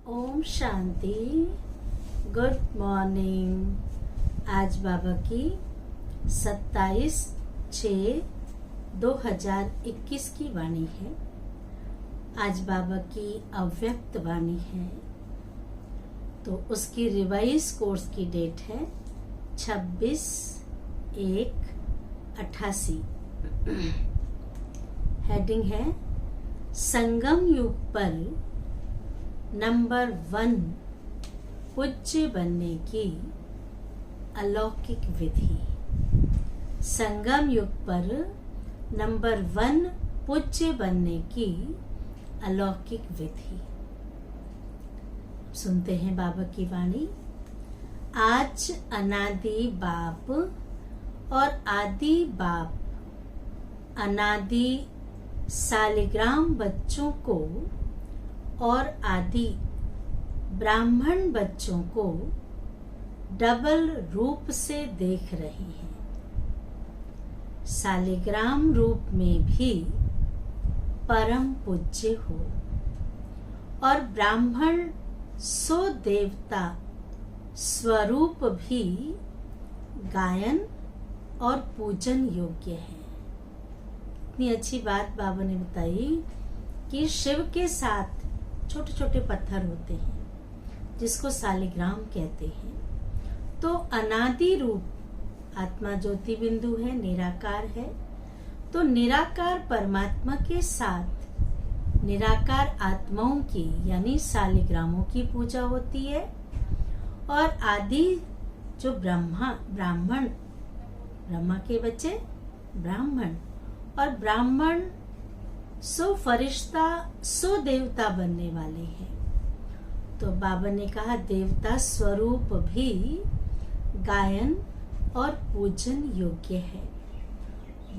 Om Shanti. Good morning. आज बाबा की 27/6/2021 की वाणी है। आज बाबा की अव्यक्त वाणी है, तो उसकी रिवाइज कोर्स की डेट है 26/1/88। हेडिंग है संगम युग पर नंबर 1 पूज्य बनने की अलौकिक विधि। संगम युग पर नंबर 1 पूज्य बनने की अलौकिक विधि। सुनते हैं बाबा की वाणी। आज अनादि बाप और आदि बाप अनादि सालिग्राम बच्चों को और आदि ब्राह्मण बच्चों को डबल रूप से देख रहे हैं। सालिग्राम रूप में भी परम पूज्य हो और ब्राह्मण सो देवता स्वरूप भी गायन और पूजन योग्य है। इतनी अच्छी बात बाबा ने बताई कि शिव के साथ छोटे छोटे पत्थर होते हैं जिसको सालिग्राम कहते हैं। तो अनादि रूप आत्मा ज्योति बिंदु है, निराकार है। तो निराकार परमात्मा के साथ निराकार आत्माओं की यानी सालिग्रामों की पूजा होती है। और आदि जो ब्रह्मा के बच्चे ब्राह्मण, और ब्राह्मण सो फरिश्ता सो देवता बनने वाले हैं। तो बाबा ने कहा देवता स्वरूप भी गायन और पूजन योग्य है।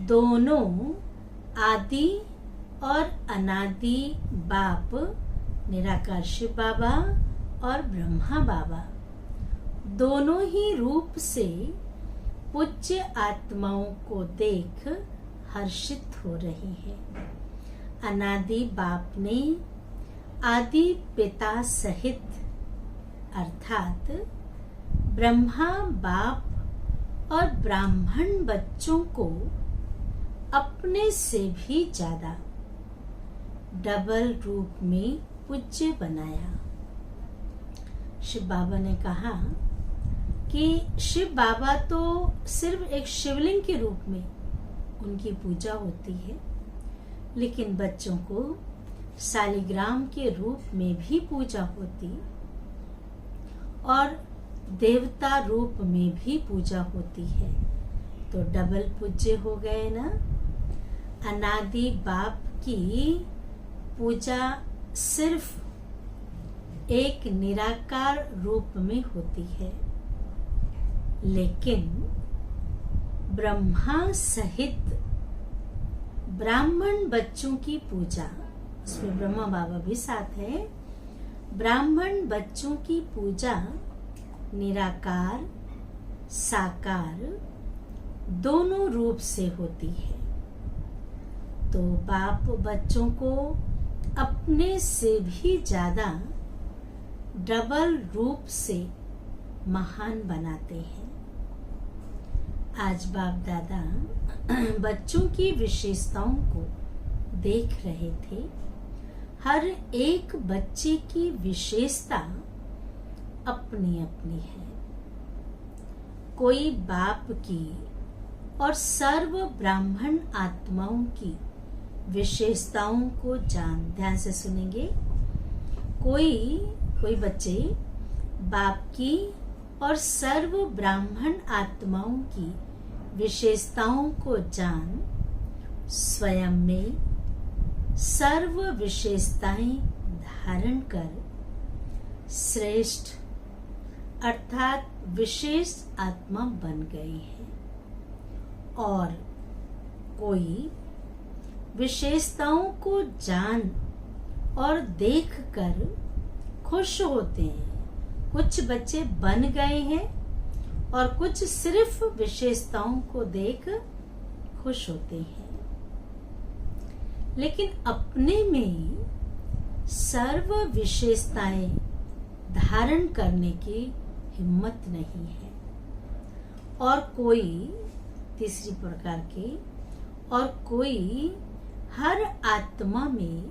दोनों आदि और अनादि बाप निराकार शिव बाबा और ब्रह्मा बाबा दोनों ही रूप से पूज्य आत्माओं को देख हर्षित हो रही हैं। अनादि बाप ने आदि पिता सहित अर्थात ब्रह्मा बाप और ब्राह्मण बच्चों को अपने से भी ज्यादा डबल रूप में पूज्य बनाया। शिव बाबा ने कहा कि शिव बाबा तो सिर्फ एक शिवलिंग के रूप में उनकी पूजा होती है, लेकिन बच्चों को सालिग्राम के रूप में भी पूजा होती और देवता रूप में भी पूजा होती है। तो डबल पूज्य हो गए ना। अनादि बाप की पूजा सिर्फ एक निराकार रूप में होती है, लेकिन ब्रह्मा सहित ब्राह्मण बच्चों की पूजा, उसमें ब्रह्मा बाबा भी साथ है, ब्राह्मण बच्चों की पूजा निराकार साकार दोनों रूप से होती है। तो बाप बच्चों को अपने से भी ज्यादा डबल रूप से महान बनाते हैं। आज बाप दादा बच्चों की विशेषताओं को देख रहे थे। हर एक बच्चे की विशेषता अपनी अपनी है। कोई बाप की और सर्व ब्राह्मण आत्माओं की विशेषताओं को ध्यान से सुनेंगे। कोई बच्चे बाप की और सर्व ब्राह्मण आत्माओं की विशेषताओं को जान स्वयं में सर्व विशेषताएं धारण कर श्रेष्ठ अर्थात विशेष आत्मा बन गए हैं। और कोई विशेषताओं को जान और देखकर खुश होते हैं। कुछ बच्चे बन गए हैं और कुछ सिर्फ विशेषताओं को देख खुश होते हैं। लेकिन अपने में सर्व विशेषताएं धारण करने की हिम्मत नहीं है। और कोई तीसरी प्रकार की, और कोई हर आत्मा में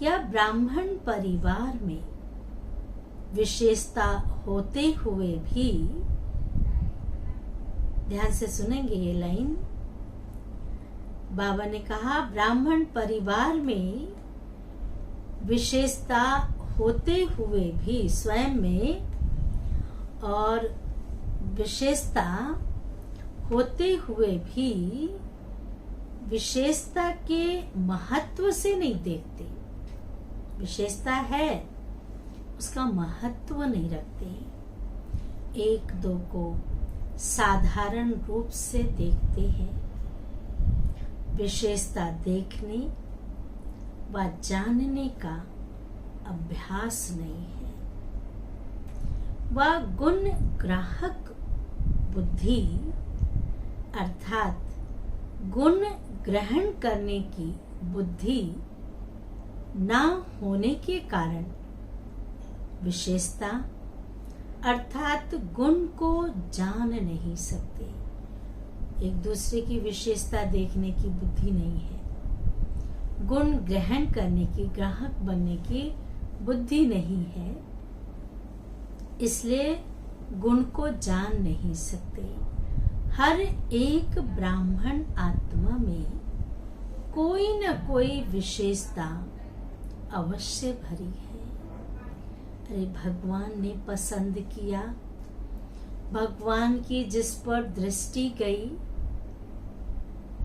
या ब्राह्मण परिवार में विशेषता होते हुए भी, ध्यान से सुनेंगे ये लाइन, बाबा ने कहा ब्राह्मण परिवार में विशेषता होते हुए भी स्वयं में, और विशेषता होते हुए भी विशेषता के महत्व से नहीं देखते। विशेषता है, उसका महत्व नहीं रखते। एक दो को साधारण रूप से देखते हैं। विशेषता देखने व जानने का अभ्यास नहीं है। वह गुण ग्राहक बुद्धि अर्थात गुण ग्रहण करने की बुद्धि ना होने के कारण विशेषता अर्थात गुण को जान नहीं सकते। एक दूसरे की विशेषता देखने की बुद्धि नहीं है, गुण ग्रहण करने की, ग्राहक बनने की बुद्धि नहीं है, इसलिए गुण को जान नहीं सकते। हर एक ब्राह्मण आत्मा में कोई न कोई विशेषता अवश्य भरी है। अरे भगवान ने पसंद किया, भगवान की जिस पर दृष्टि गई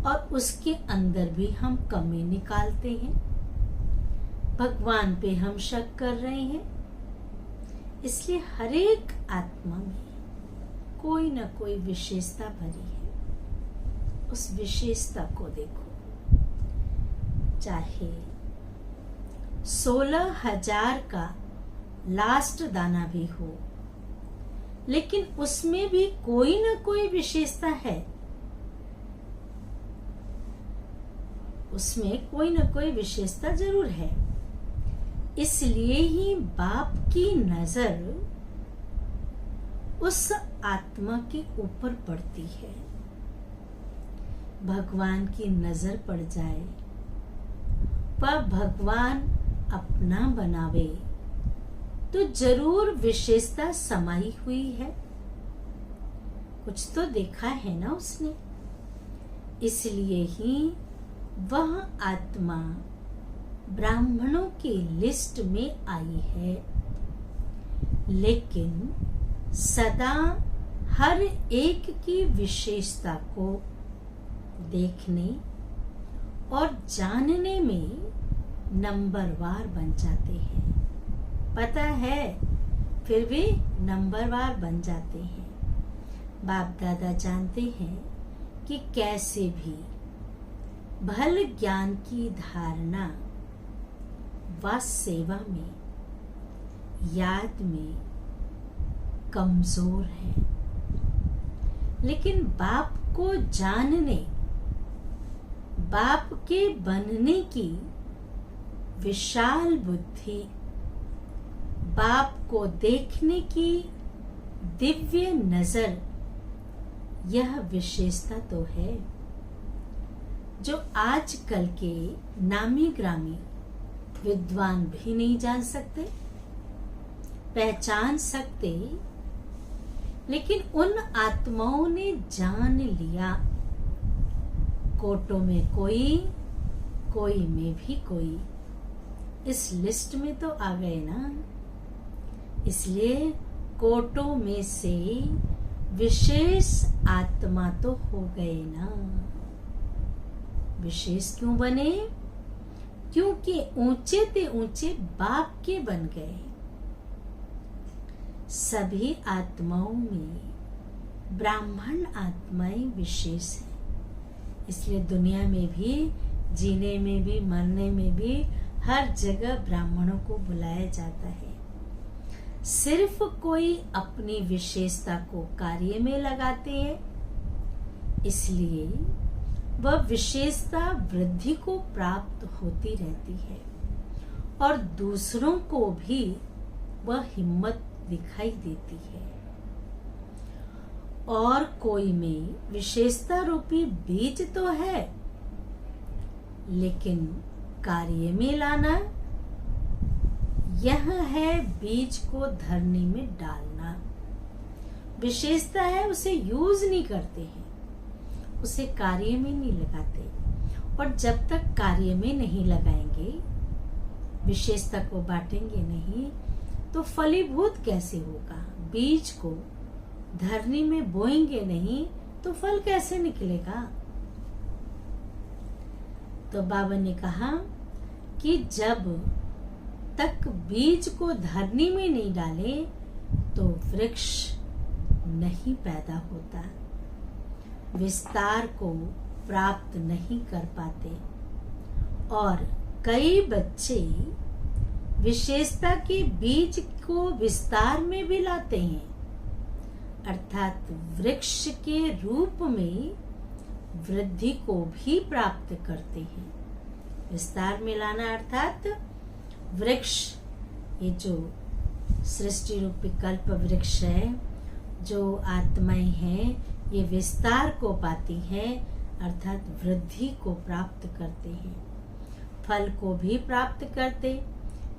और उसके अंदर भी हम कमी निकालते हैं, भगवान पे हम शक कर रहे हैं। इसलिए हर एक आत्मा में कोई न कोई विशेषता भरी है। उस विशेषता को देखो। चाहे 16,000 का लास्ट दाना भी हो, लेकिन उसमें भी कोई न कोई विशेषता है। उसमें कोई न कोई विशेषता जरूर है। इसलिए ही बाप की नजर उस आत्मा के ऊपर पड़ती है। भगवान की नजर पड़ जाए, वह भगवान अपना बनावे तो जरूर विशेषता समाई हुई है। कुछ तो देखा है ना उसने, इसलिए ही वह आत्मा ब्राह्मणों की लिस्ट में आई है। लेकिन सदा हर एक की विशेषता को देखने और जानने में नंबरवार बन जाते हैं। पता है, फिर भी नंबरवार बन जाते हैं। बाप दादा जानते हैं कि कैसे भी भल ज्ञान की धारणा व सेवा में, याद में कमजोर है। लेकिन बाप को जानने, बाप के बनने की विशाल बुद्धि, बाप को देखने की दिव्य नजर, यह विशेषता तो है जो आजकल के नामी ग्रामी विद्वान भी नहीं जान सकते, पहचान सकते। लेकिन उन आत्माओं ने जान लिया। कोटों में कोई, कोई में भी कोई, इस लिस्ट में तो आ गए ना। इसलिए कोटों में से विशेष आत्मा तो हो गए ना। विशेष क्यों बने? क्योंकि ऊंचे ते ऊंचे बाप के बन गए। सभी आत्माओं में ब्राह्मण आत्माएं विशेष है। इसलिए दुनिया में भी, जीने में भी, मरने में भी हर जगह ब्राह्मणों को बुलाया जाता है। सिर्फ कोई अपनी विशेषता को कार्य में लगाते हैं, इसलिए वह विशेषता वृद्धि को प्राप्त होती रहती है और दूसरों को भी वह हिम्मत दिखाई देती है। और कोई में विशेषता रूपी बीज तो है, लेकिन कार्य में लाना यह है बीज को धरनी में डालना। विशेषता है, उसे यूज नहीं करते हैं, उसे कार्य में नहीं लगाते। और जब तक कार्य में नहीं लगाएंगे, विशेषता को बांटेंगे नहीं, तो फलीभूत कैसे होगा? बीज को धरनी में बोएंगे नहीं तो फल कैसे निकलेगा? तो बाबा ने कहा कि जब तक बीज को धरनी में नहीं डाले तो वृक्ष नहीं पैदा होता, विस्तार को प्राप्त नहीं कर पाते। और कई बच्चे विशेषता के बीज को विस्तार में भी लाते हैं, अर्थात वृक्ष के रूप में वृद्धि को भी प्राप्त करते हैं। विस्तार में लाना अर्थात वृक्ष, ये जो सृष्टि रूपी कल्प वृक्ष है, जो आत्माएं हैं, ये विस्तार को पाती है, अर्थात वृद्धि को प्राप्त करते हैं, फल को भी प्राप्त करते।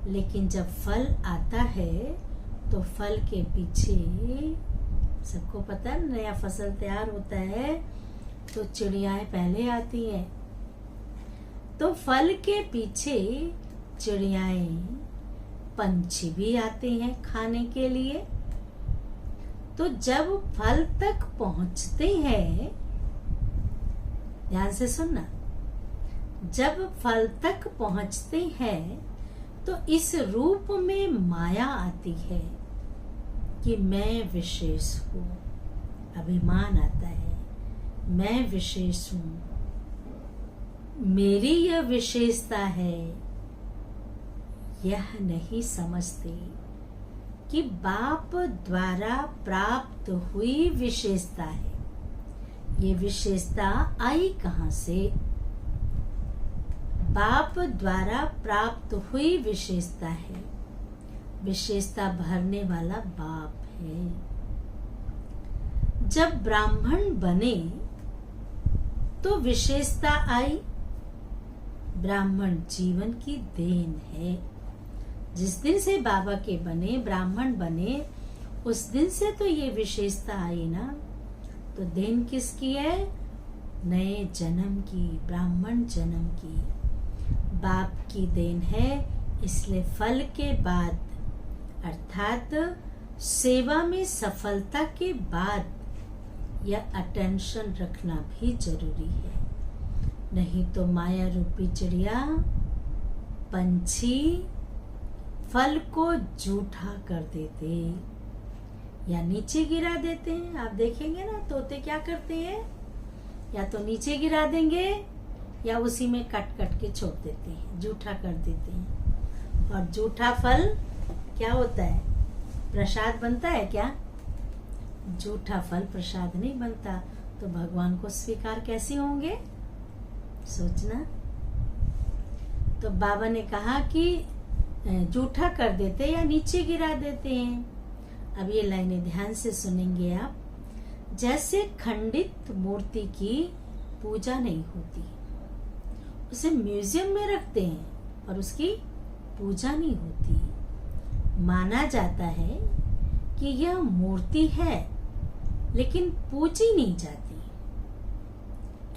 लेकिन जब फल आता है तो फल के पीछे, सबको पता है, नया फसल तैयार होता है तो चिड़ियाएं पहले आती हैं। तो फल के पीछे चिड़ियाएं, पंछी भी आते हैं खाने के लिए। तो जब फल तक पहुंचते हैं, ध्यान से सुनना, जब फल तक पहुंचते हैं तो इस रूप में माया आती है कि मैं विशेष हूँ। अभिमान आता है, मैं विशेष हूँ, मेरी यह विशेषता है। यह नहीं समझते कि बाप द्वारा प्राप्त हुई विशेषता है। ये विशेषता आई कहाँ से? बाप द्वारा प्राप्त हुई विशेषता है। विशेषता भरने वाला बाप है। जब ब्राह्मण बने तो विशेषता आई। ब्राह्मण जीवन की देन है। जिस दिन से बाबा के बने, ब्राह्मण बने, उस दिन से तो ये विशेषता आई ना। तो देन किसकी है? नए जन्म की, ब्राह्मण जन्म की, बाप की देन है। इसलिए फल के बाद, अर्थात सेवा में सफलता के बाद यह अटेंशन रखना भी जरूरी है। नहीं तो माया रूपी चिड़िया, पंछी फल को जूठा कर देते या नीचे गिरा देते हैं। आप देखेंगे ना, तोते क्या करते हैं, या तो नीचे गिरा देंगे या उसी में कट कट के छोड़ देते हैं, जूठा कर देते हैं। और जूठा फल क्या होता है? प्रसाद बनता है क्या? जूठा फल प्रसाद नहीं बनता। तो भगवान को स्वीकार कैसे होंगे? सोचना। तो बाबा ने कहा कि जूठा कर देते या नीचे गिरा देते हैं। अब ये लाइनें ध्यान से सुनेंगे आप। जैसे खंडित मूर्ति की पूजा नहीं होती, उसे म्यूजियम में रखते हैं और उसकी पूजा नहीं होती। माना जाता है कि यह मूर्ति है लेकिन पूजी नहीं जाती।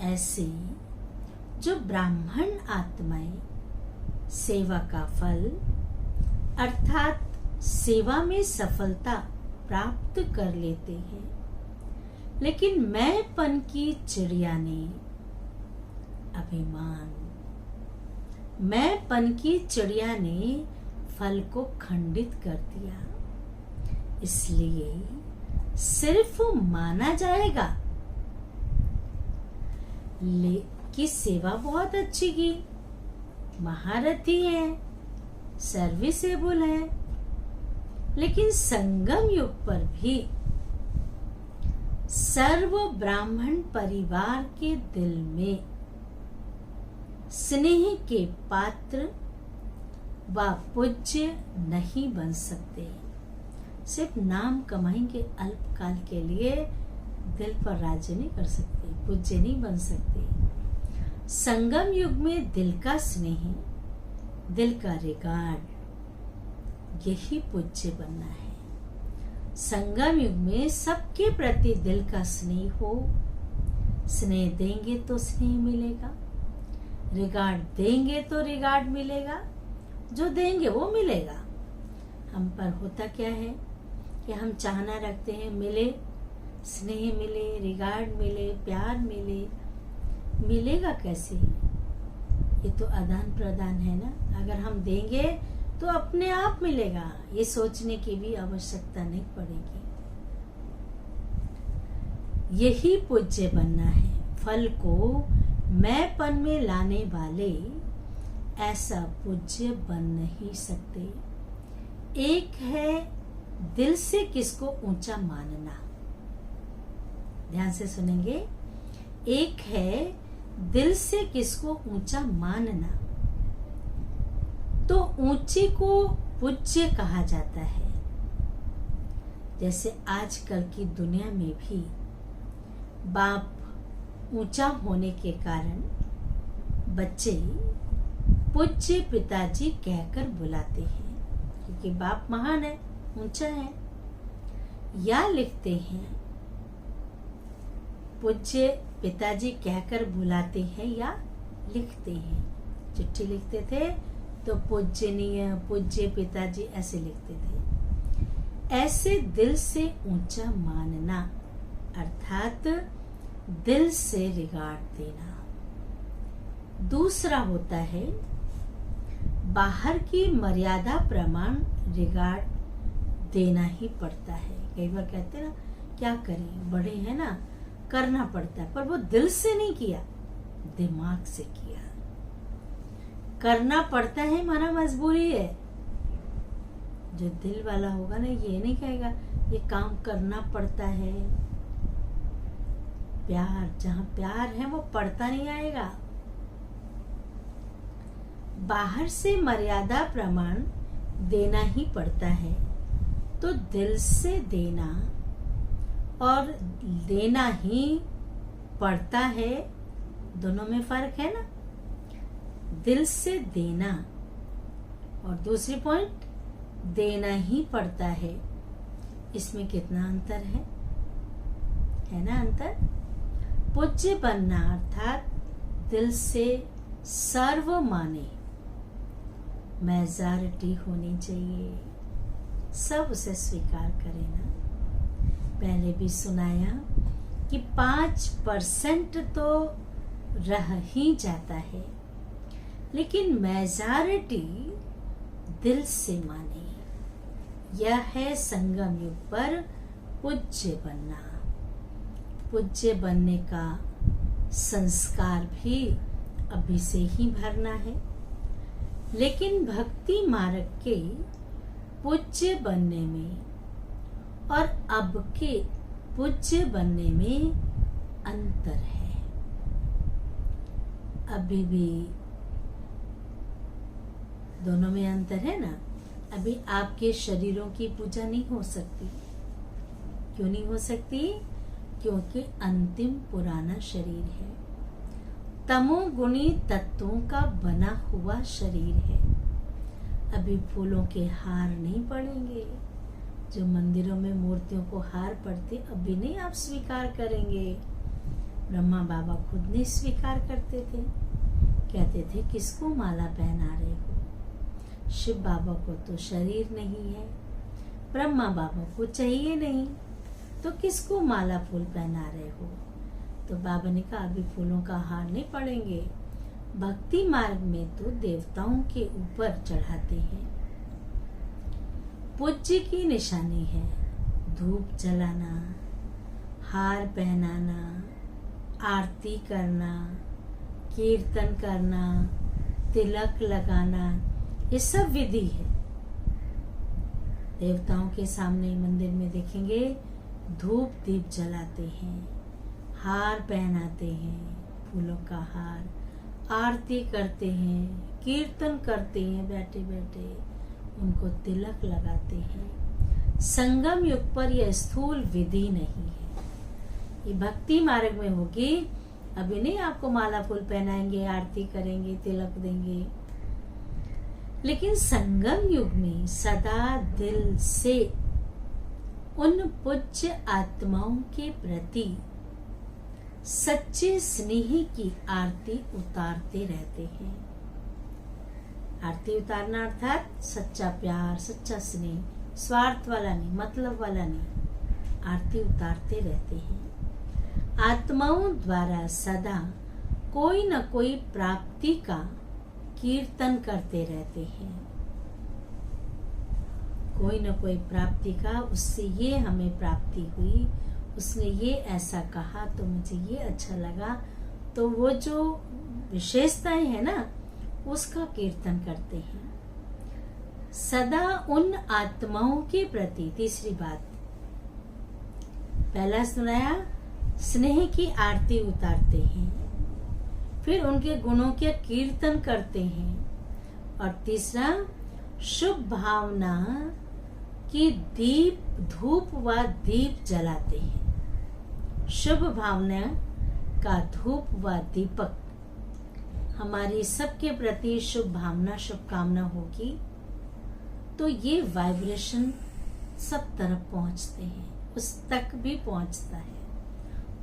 ऐसे जो ब्राह्मण आत्माएं सेवा का फल अर्थात सेवा में सफलता प्राप्त कर लेते हैं, लेकिन मैंपन की चिड़िया ने अभिमान, मैंपन की चिड़िया ने फल को खंडित कर दिया। इसलिए सिर्फ माना जाएगा कि सेवा बहुत अच्छी की, महारथी है, सर्विसेबल है, लेकिन संगम युग पर भी सर्व ब्राह्मण परिवार के दिल में स्नेह के पात्र वह पूज्य नहीं बन सकते। सिर्फ नाम कमाएंगे अल्पकाल के लिए, दिल पर राज्य नहीं कर सकते, पूज्य नहीं बन सकते। संगम युग में दिल का स्नेह, दिल का रिगार्ड, यही पूज्य बनना है। संगम युग में सबके प्रति दिल का स्नेह हो। स्नेह देंगे तो स्नेह मिलेगा, रिगार्ड देंगे तो रिगार्ड मिलेगा, जो देंगे वो मिलेगा। हम पर होता क्या है कि हम चाहना रखते हैं मिले, स्नेह मिले, रिगार्ड मिले, प्यार मिले। मिलेगा कैसे? ये तो आदान प्रदान है ना। अगर हम देंगे तो अपने आप मिलेगा, ये सोचने की भी आवश्यकता नहीं पड़ेगी। यही पूज्य बनना है। फल को मैंपन में लाने वाले ऐसा पूज्य बन नहीं सकते। एक है दिल से किसको ऊंचा मानना, ध्यान से सुनेंगे। एक है दिल से किसको ऊंचा मानना, तो ऊंचे को पूज्य कहा जाता है। जैसे आजकल की दुनिया में भी बाप ऊंचा होने के कारण बच्चे पूज्य पिताजी कहकर बुलाते हैं, क्योंकि बाप महान है, ऊंचा है। या लिखते हैं पूज्य पिताजी कहकर बुलाते हैं, या लिखते हैं। चिट्ठी लिखते थे तो पूज्यनीय, पूज्य पिताजी ऐसे लिखते थे। ऐसे दिल से ऊंचा मानना अर्थात दिल से रिगार्ड देना। दूसरा होता है बाहर की मर्यादा प्रमाण रिगार्ड देना ही पड़ता है। कई बार कहते हैं ना, क्या करें, बड़े हैं ना, करना पड़ता है, पर वो दिल से नहीं किया, दिमाग से किया। करना पड़ता है माना मजबूरी है। जो दिल वाला होगा ना, ये नहीं कहेगा ये काम करना पड़ता है। प्यार, जहां प्यार है वो पड़ता नहीं आएगा। बाहर से मर्यादा प्रमाण देना ही पड़ता है, तो दिल से देना और देना ही पड़ता है, दोनों में फर्क है ना। दिल से देना और दूसरी पॉइंट देना ही पड़ता है, इसमें कितना अंतर है ना अंतर। पूज्य बनना अर्थात दिल से सर्व माने, मेजॉरिटी होनी चाहिए, सब उसे स्वीकार करें ना। पहले भी सुनाया कि 5% तो रह ही जाता है, लेकिन मेजॉरिटी दिल से माने। यह है संगम युग पर पूज्य बनना। पूज्य बनने का संस्कार भी अभी से ही भरना है, लेकिन भक्ति मार्ग के पूज्य बनने में और अब के पूज्य बनने में अंतर है। अभी भी दोनों में अंतर है ना। अभी आपके शरीरों की पूजा नहीं हो सकती। क्यों नहीं हो सकती? क्योंकि अंतिम पुराना शरीर है, तमोगुणी तत्वों का बना हुआ शरीर है। अभी फूलों के हार नहीं पड़ेंगे। जो मंदिरों में मूर्तियों को हार पड़ते, अभी नहीं आप स्वीकार करेंगे। ब्रह्मा बाबा खुद नहीं स्वीकार करते थे, कहते थे किसको माला पहना रहे हो। शिव बाबा को तो शरीर नहीं है, ब्रह्मा बाबा को चाहिए नहीं, तो किसको माला फूल पहना रहे हो। तो बाबा ने कहा अभी फूलों का हार नहीं पड़ेंगे। भक्ति मार्ग में तो देवताओं के ऊपर चढ़ाते हैं। पूज्य की निशानी है धूप जलाना, हार पहनाना, आरती करना, कीर्तन करना, तिलक लगाना, ये सब विधि है। देवताओं के सामने मंदिर में देखेंगे धूप दीप जलाते हैं, हार पहनाते हैं, फूलों का हार, आरती करते हैं, कीर्तन करते हैं बैठे बैठे, उनको तिलक लगाते हैं। संगम युग पर यह स्थूल विधि नहीं है, ये भक्ति मार्ग में होगी। अभी नहीं आपको माला फूल पहनाएंगे, आरती करेंगे, तिलक देंगे, लेकिन संगम युग में सदा दिल से उन पूज्य आत्माओं के प्रति सच्चे स्नेह की आरती उतारते रहते हैं। आरती उतारना अर्थात सच्चा प्यार, सच्चा स्नेह, स्वार्थ वाला नहीं, मतलब वाला नहीं, आरती उतारते रहते हैं। आत्माओं द्वारा सदा कोई न कोई प्राप्ति का कीर्तन करते रहते हैं। कोई न कोई प्राप्ति का, उससे ये हमें प्राप्ति हुई, उसने ये ऐसा कहा तो मुझे ये अच्छा लगा, तो वो जो विशेषताएं है ना, उसका कीर्तन करते हैं। सदा उन आत्माओं के प्रति, तीसरी बात, पहला सुनाया स्नेह की आरती उतारते हैं, फिर उनके गुणों के कीर्तन करते हैं, और तीसरा शुभ भावना की दीप, धूप व दीप जलाते हैं। शुभ भावना का धूप व दीपक, हमारी सबके प्रति शुभ भावना, शुभकामना होगी तो ये वाइब्रेशन सब तरफ पहुंचते हैं, उस तक भी पहुंचता है।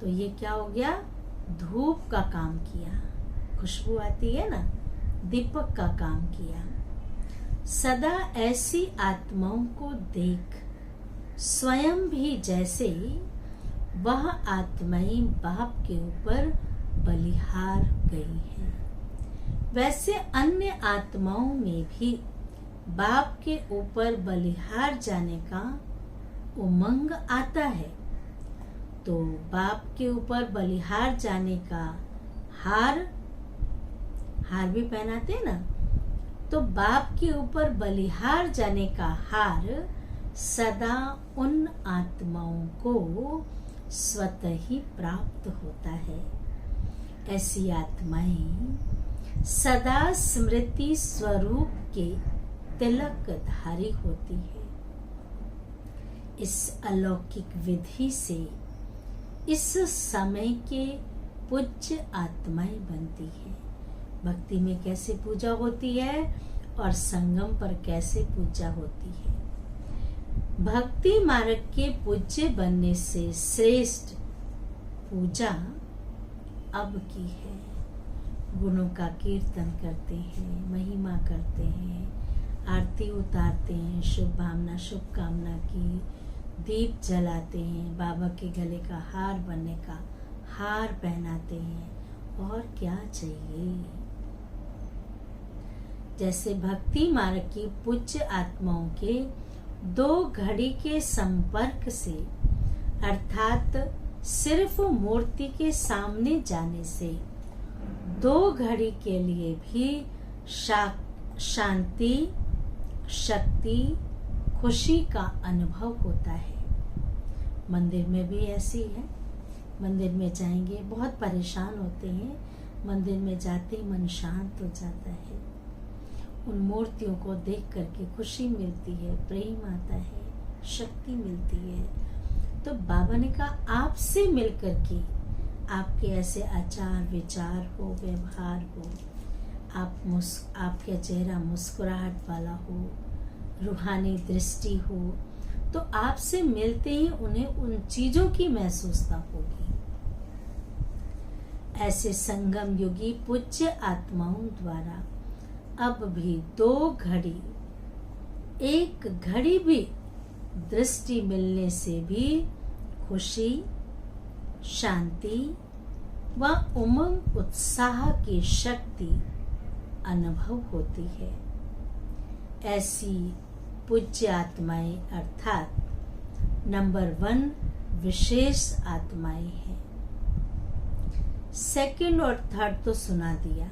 तो ये क्या हो गया, धूप का काम किया, खुशबू आती है ना, दीपक का काम किया। सदा ऐसी आत्माओं को देख स्वयं भी जैसे वह आत्माएं बाप के ऊपर बलिहार गई हैं, वैसे अन्य आत्माओं में भी बाप के ऊपर बलिहार जाने का उमंग आता है। तो बाप के ऊपर बलिहार जाने का हार भी पहनाते हैं ना, तो बाप के ऊपर बलिहार जाने का हार सदा उन आत्माओं को स्वतः ही प्राप्त होता है। ऐसी आत्माएं सदा स्मृति स्वरूप के तिलकधारी होती है। इस अलौकिक विधि से इस समय के पूज्य आत्माएं बनती है। भक्ति में कैसे पूजा होती है और संगम पर कैसे पूजा होती है। भक्ति मार्ग के पूज्य बनने से श्रेष्ठ पूजा अब की है। गुणों का कीर्तन करते हैं, महिमा करते हैं, आरती उतारते हैं, शुभ भावना, शुभकामना की दीप जलाते हैं, बाबा के गले का हार बनने का हार पहनाते हैं, और क्या चाहिए। जैसे भक्ति मार्ग की पूज्य आत्माओं के 2 घड़ी के संपर्क से, अर्थात सिर्फ मूर्ति के सामने जाने से 2 घड़ी के लिए भी शांति, शक्ति, खुशी का अनुभव होता है। मंदिर में भी ऐसी है। मंदिर में जाएंगे, बहुत परेशान होते हैं, मंदिर में जाते ही मन शांत हो जाता है। उन मूर्तियों को देख करके खुशी मिलती है, प्रेम आता है, शक्ति मिलती है। तो बाबा ने कहा आपसे मिलकर के आपके ऐसे आचार विचार हो, व्यवहार हो, आपका चेहरा मुस्कुराहट वाला हो, रूहानी दृष्टि हो, तो आपसे मिलते ही उन्हें उन चीजों की महसूसता होगी। ऐसे संगम युगी पूज्य आत्माओं द्वारा अब भी 2 घड़ी, 1 घड़ी भी दृष्टि मिलने से भी खुशी, शांति व उमंग, उत्साह की शक्ति अनुभव होती है। ऐसी पूज्य आत्माएं अर्थात नंबर 1 विशेष आत्माएं हैं। सेकंड और थर्ड तो सुना दिया,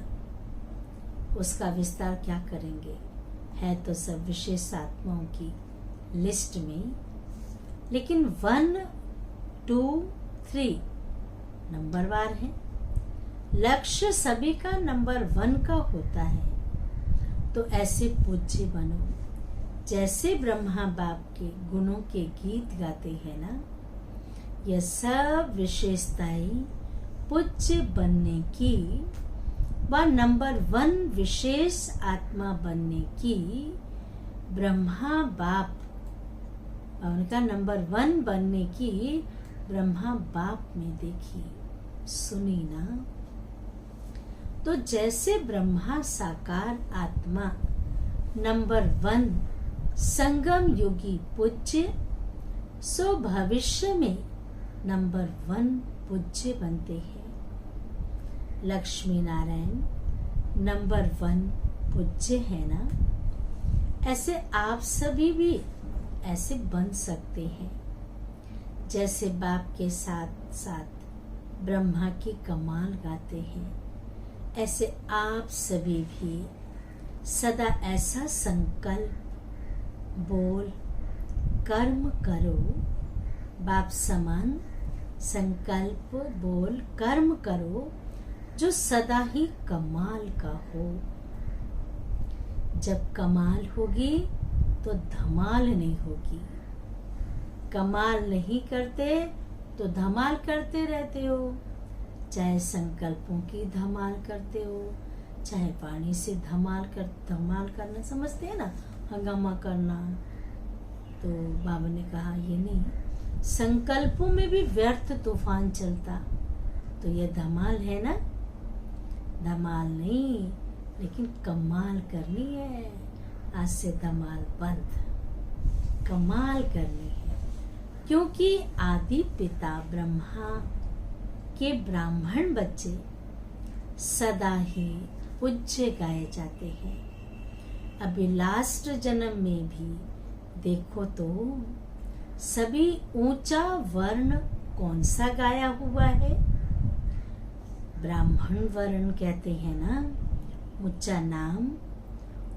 उसका विस्तार क्या करेंगे, है तो सब विशेष आत्माओं की लिस्ट में, लेकिन 1, 2, 3 नंबरवार है। लक्ष्य सभी का नंबर 1 का होता है, तो ऐसे पूज्य बनो। जैसे ब्रह्मा बाप के गुणों के गीत गाते हैं ना, यह सब विशेषताएं पूज्य बनने की व नंबर 1 विशेष आत्मा बनने की ब्रह्मा बाप, उनका नंबर 1 बनने की ब्रह्मा बाप में देखी सुनी ना। तो जैसे ब्रह्मा साकार आत्मा नंबर 1 संगम योगी पूज्य, सो भविष्य में नंबर 1 पूज्य बनते हैं। लक्ष्मी नारायण नंबर 1 पूज्य है ना, ऐसे आप सभी भी ऐसे बन सकते हैं। जैसे बाप के साथ साथ ब्रह्मा की कमाल गाते हैं, ऐसे आप सभी भी सदा ऐसा संकल्प बोल कर्म करो, बाप समान संकल्प बोल कर्म करो जो सदा ही कमाल का हो। जब कमाल होगी तो धमाल नहीं होगी। कमाल नहीं करते तो धमाल करते रहते हो, चाहे संकल्पों की धमाल करते हो, चाहे पानी से धमाल करना समझते हैं ना, हंगामा करना। तो बाबा ने कहा ये नहीं, संकल्पों में भी व्यर्थ तूफान चलता तो ये धमाल है ना, धमाल नहीं लेकिन कमाल करनी है। आज से धमाल बंद, कमाल करनी है, क्योंकि आदि पिता ब्रह्मा के ब्राह्मण बच्चे सदा ही पूज्य गाए जाते हैं। अभी लास्ट जन्म में भी देखो तो सभी ऊंचा वर्ण कौन सा गाया हुआ है? ब्राह्मण वर्ण कहते हैं ना, ऊंचा नाम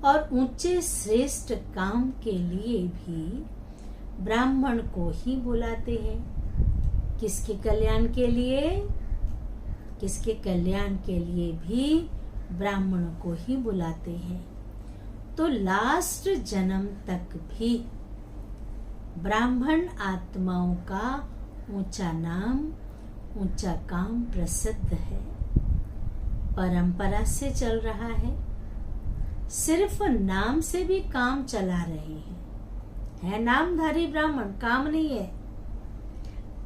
और ऊंचे श्रेष्ठ काम के लिए भी ब्राह्मण को ही बुलाते हैं। किसके कल्याण के लिए? किसके कल्याण के लिए भी ब्राह्मण को ही बुलाते हैं। तो लास्ट जन्म तक भी ब्राह्मण आत्माओं का ऊंचा नाम ऊंचा काम प्रसिद्ध है, परंपरा से चल रहा है। सिर्फ नाम से भी काम चला रहे हैं, है नामधारी ब्राह्मण, काम नहीं है।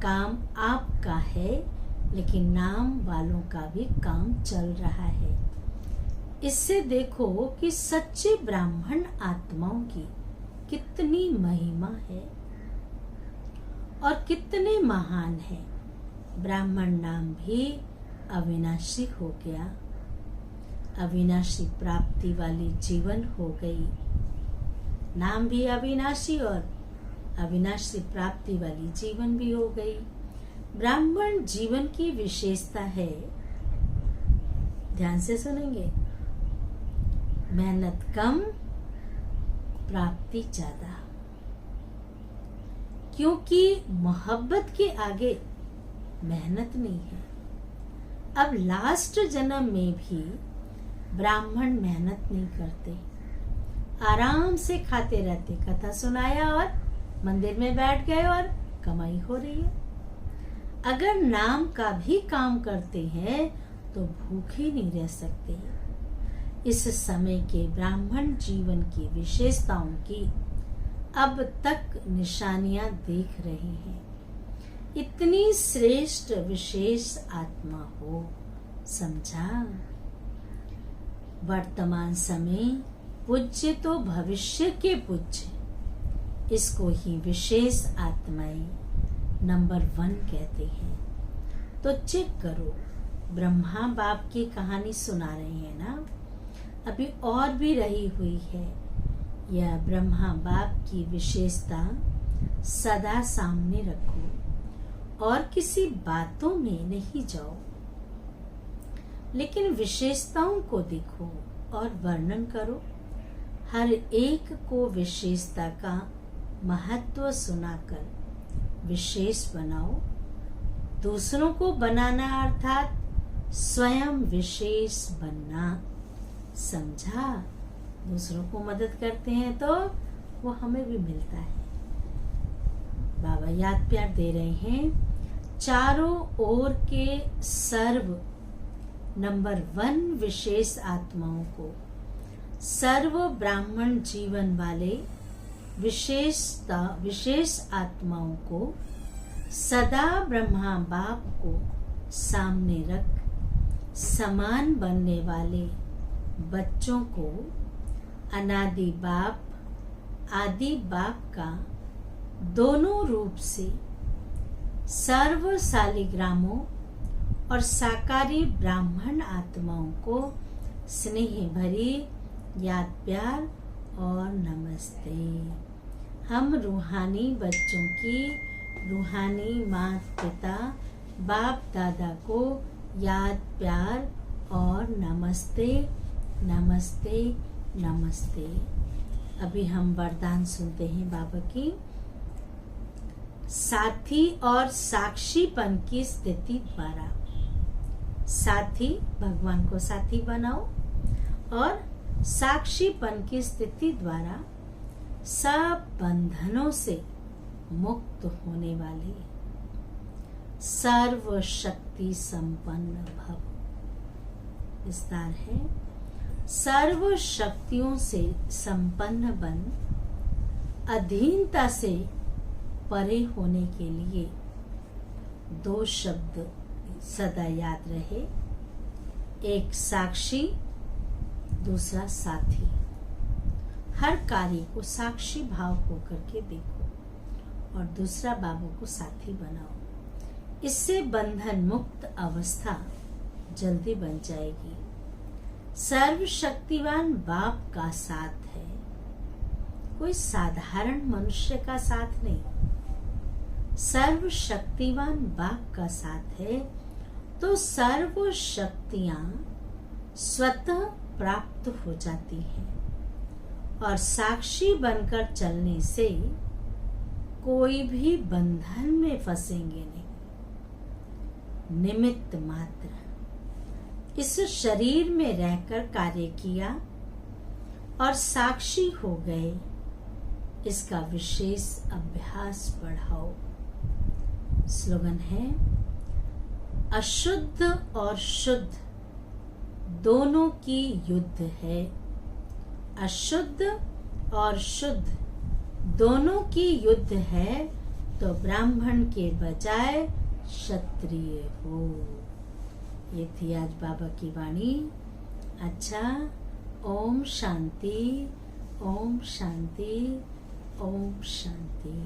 काम आपका है लेकिन नाम वालों का भी काम चल रहा है। इससे देखो कि सच्चे ब्राह्मण आत्माओं की कितनी महिमा है और कितने महान है। ब्राह्मण नाम भी अविनाशी हो गया, अविनाशी प्राप्ति वाली जीवन हो गई। नाम भी अविनाशी और अविनाशी प्राप्ति वाली जीवन भी हो गई। ब्राह्मण जीवन की विशेषता है, ध्यान से सुनेंगे, मेहनत कम प्राप्ति ज्यादा, क्योंकि मोहब्बत के आगे मेहनत नहीं है। अब लास्ट जन्म में भी ब्राह्मण मेहनत नहीं करते, आराम से खाते रहते, कथा सुनाया और मंदिर में बैठ गए और कमाई हो रही है। अगर नाम का भी काम करते हैं तो भूखे नहीं रह सकते। इस समय के ब्राह्मण जीवन की विशेषताओं की अब तक निशानियां देख रहे हैं। इतनी श्रेष्ठ विशेष आत्मा हो, समझा? वर्तमान समय पूज्य तो भविष्य के पूज्य, इसको ही विशेष आत्माएं नंबर 1 कहते हैं। तो चेक करो, ब्रह्मा बाप की कहानी सुना रहे हैं ना, अभी और भी रही हुई है। यह ब्रह्मा बाप की विशेषता सदा सामने रखो और किसी बातों में नहीं जाओ, लेकिन विशेषताओं को देखो और वर्णन करो। हर एक को विशेषता का महत्व सुनाकर विशेष बनाओ। दूसरों को बनाना अर्थात स्वयं विशेष बनना, समझा? दूसरों को मदद करते हैं तो वो हमें भी मिलता है। बाबा याद प्यार दे रहे हैं, चारों ओर के सर्व नंबर 1 विशेष आत्माओं को, सर्व ब्राह्मण जीवन वाले विशेष आत्माओं को सदा ब्रह्मा बाप को सामने रख समान बनने वाले बच्चों को अनादि बाप आदि बाप का दोनों रूप से सर्व सालिग्रामों और साकारी ब्राह्मण आत्माओं को स्नेह भरी याद प्यार और नमस्ते। हम रूहानी बच्चों की रूहानी माता पिता बाप दादा को याद प्यार और नमस्ते नमस्ते नमस्ते। अभी हम वरदान सुनते हैं बाबा की। साथी और साक्षीपन की स्थिति द्वारा, साथी भगवान को साथी बनाओ और साक्षीपन की स्थिति द्वारा सब बंधनों से मुक्त होने वाले सर्वशक्ति संपन्न भव। विस्तार है, सर्व शक्तियों से संपन्न बन अधीनता से परे होने के लिए 2 शब्द सदा याद रहे, एक साक्षी, दूसरा साथी। हर कार्य को साक्षी भाव होकर के देखो और दूसरा बाबा को साथी बनाओ। इससे बंधन मुक्त अवस्था जल्दी बन जाएगी। सर्वशक्तिवान बाप का साथ है, कोई साधारण मनुष्य का साथ नहीं। सर्वशक्तिवान बाप का साथ है तो सर्व शक्तियां स्वतः प्राप्त हो जाती हैं और साक्षी बनकर चलने से कोई भी बंधन में फंसेंगे नहीं। निमित्त मात्र इस शरीर में रहकर कार्य किया और साक्षी हो गए, इसका विशेष अभ्यास बढ़ाओ। स्लोगन है, अशुद्ध और शुद्ध दोनों की युद्ध है। अशुद्ध और शुद्ध दोनों की युद्ध है तो ब्राह्मण के बजाय क्षत्रिय हो। ये थी आज बाबा की वाणी। अच्छा, ओम शांति, ओम शांति, ओम शांति।